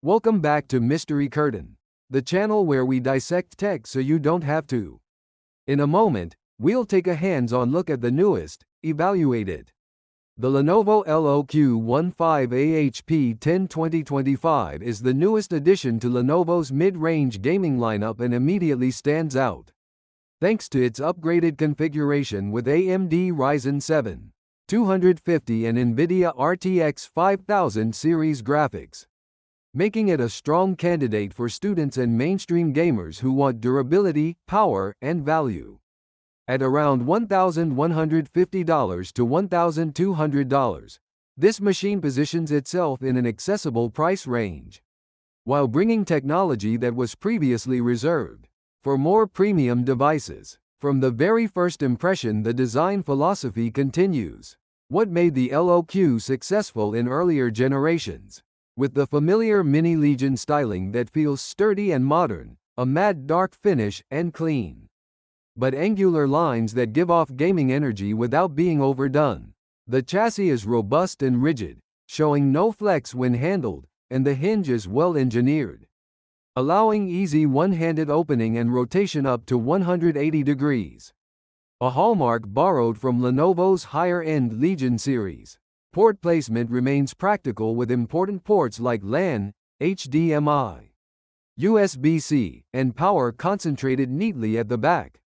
Welcome back to Mystery Curtain, the channel where we dissect tech so you don't have to. In a moment, we'll take a hands-on look at the newest, evaluate it. The Lenovo LOQ 15AHP10 2025 is the newest addition to Lenovo's mid-range gaming lineup and immediately stands out. Thanks to its upgraded configuration with AMD Ryzen 7, 250 and NVIDIA RTX 5000 series graphics, making it a strong candidate for students and mainstream gamers who want durability, power, and value. At around $1,150 to $1,200, this machine positions itself in an accessible price range, while bringing technology that was previously reserved for more premium devices. From the very first impression, the design philosophy continues. What made the LOQ successful in earlier generations? With the familiar Mini Legion styling that feels sturdy and modern, a matte dark finish, and clean, but angular lines that give off gaming energy without being overdone. The chassis is robust and rigid, showing no flex when handled, and the hinge is well engineered, allowing easy one-handed opening and rotation up to 180 degrees. A hallmark borrowed from Lenovo's higher-end Legion series. Port placement remains practical with important ports like LAN, HDMI, USB-C, and power concentrated neatly at the back,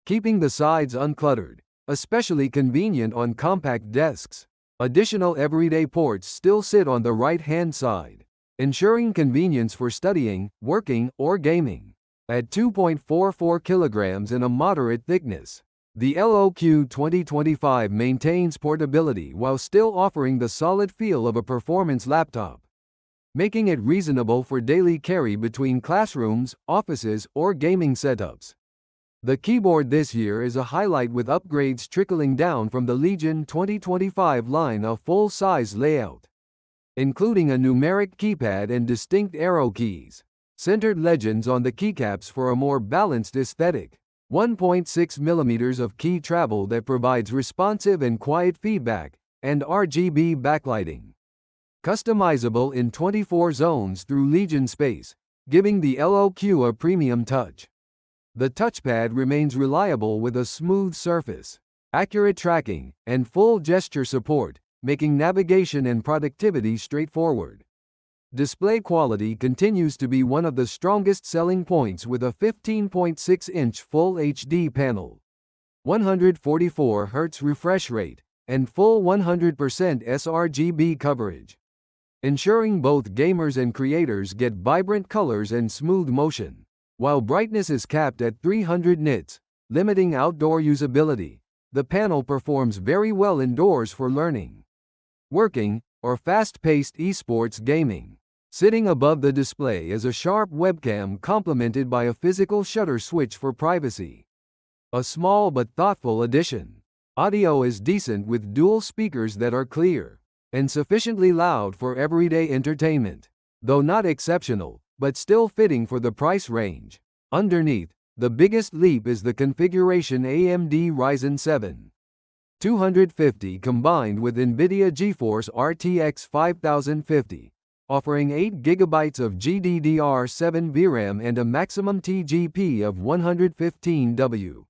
keeping the sides uncluttered, especially convenient on compact desks. Additional everyday ports still sit on the right-hand side, ensuring convenience for studying, working, or gaming. At 2.44 kilograms and a moderate thickness, the LOQ 2025 maintains portability while still offering the solid feel of a performance laptop, making it reasonable for daily carry between classrooms, offices, or gaming setups. The keyboard this year is a highlight, with upgrades trickling down from the Legion 2025 line, a full-size layout, including a numeric keypad and distinct arrow keys, centered legends on the keycaps for a more balanced aesthetic. 1.6mm of key travel that provides responsive and quiet feedback, and RGB backlighting. Customizable in 24 zones through Legion Space, giving the LOQ a premium touch. The touchpad remains reliable with a smooth surface, accurate tracking, and full gesture support, making navigation and productivity straightforward. Display quality continues to be one of the strongest selling points, with a 15.6-inch Full HD panel, 144 Hz refresh rate, and full 100% sRGB coverage, ensuring both gamers and creators get vibrant colors and smooth motion. While brightness is capped at 300 nits, limiting outdoor usability, the panel performs very well indoors for learning, working, or fast-paced esports gaming. Sitting above the display is a sharp webcam complemented by a physical shutter switch for privacy. A small but thoughtful addition. Audio is decent with dual speakers that are clear and sufficiently loud for everyday entertainment, though not exceptional, but still fitting for the price range. Underneath, the biggest leap is the configuration: AMD Ryzen 7, 250 combined with NVIDIA GeForce RTX 5050, offering 8 GB of GDDR7 VRAM and a maximum TGP of 115W,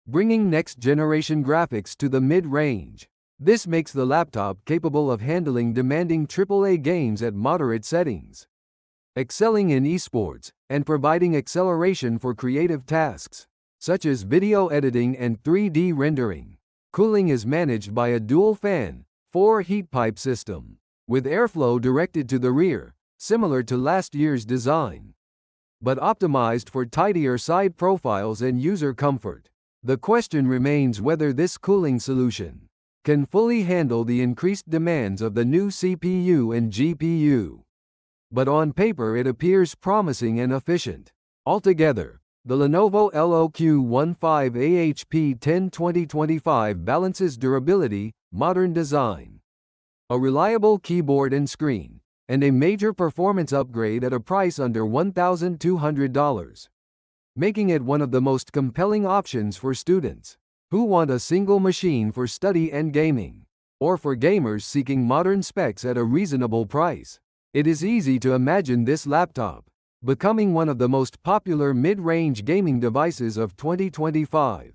bringing next-generation graphics to the mid-range. This makes the laptop capable of handling demanding AAA games at moderate settings, excelling in esports, and providing acceleration for creative tasks, such as video editing and 3D rendering. Cooling is managed by a dual-fan, 4-heat pipe system, with airflow directed to the rear, similar to last year's design, but optimized for tidier side profiles and user comfort. The question remains whether this cooling solution can fully handle the increased demands of the new CPU and GPU. But on paper it appears promising and efficient. Altogether, the Lenovo LOQ 15AHP10 2025 balances durability, modern design, a reliable keyboard and screen, and a major performance upgrade at a price under $1,200, making it one of the most compelling options for students who want a single machine for study and gaming, or for gamers seeking modern specs at a reasonable price. It is easy to imagine this laptop becoming one of the most popular mid-range gaming devices of 2025,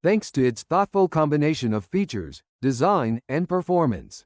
thanks to its thoughtful combination of features, design, and performance.